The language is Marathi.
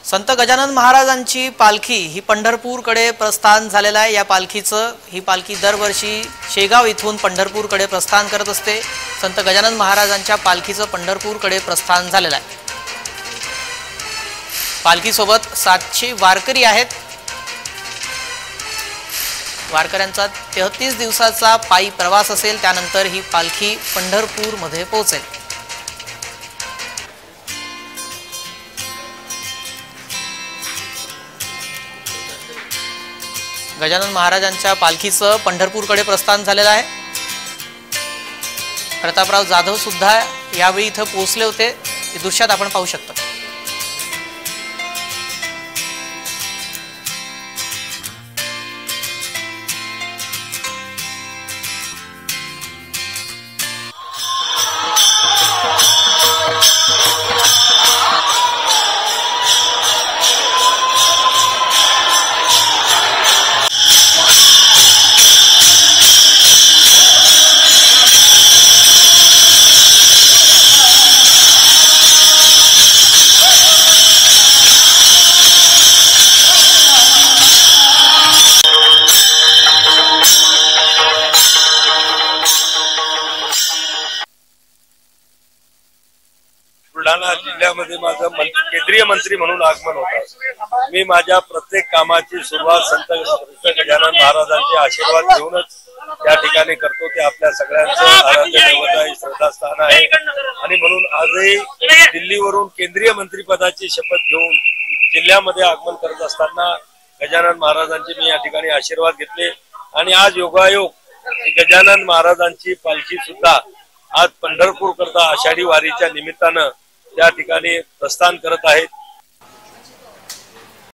संत गजानन महाराजांची पालखी ही पंढरपूरकडे प्रस्थान झालेला आहे। या ही पालखी दरवर्षी शेगाव इथून पंढरपूरकडे प्रस्थान करत असते। संत गजानन महाराजांच्या पालखीचं पंढरपूरकडे प्रस्थान झालेलं आहे। पालखीसोबत 700 वारकरी आहेत। वारकऱ्यांचा 33 दिवसाचा पायी प्रवास असेल। त्यानंतर ही पालखी पंढरपूरमध्ये पोहोचेल। गजानन महाराजांच्या पालखीचं पंढरपूरकडे प्रस्थान झालेलं आहे। प्रतापराव जाधव सुद्धा यावेळी इथं पोहोचले होते। हे दृश्यात आपण पाहू शकता। बुलढाणा जिल्ह्यामध्ये माझं केंद्रीय मंत्री म्हणून आगमन होतं। मी माझ्या प्रत्येक कामाची सुरुवात संत गजानन महाराजांचे आशीर्वाद घेऊनच त्या ठिकाणी करतो। ते आपल्या सगळ्यांचं आराध्य दैवत आहे, श्रद्धास्थान आहे आणि म्हणून आजही दिल्लीवरून केंद्रीय मंत्रिपदाची शपथ घेऊन जिल्ह्यामध्ये आगमन करत असताना गजानन महाराजांचे मी या ठिकाणी आशीर्वाद घेतले आणि आज योगायोग गजानन महाराजांची पालखी सुद्धा आज पंढरपूर करता आषाढी वारीच्या निमित्तानं त्या ठिकाणी प्रस्थान करत आहेत।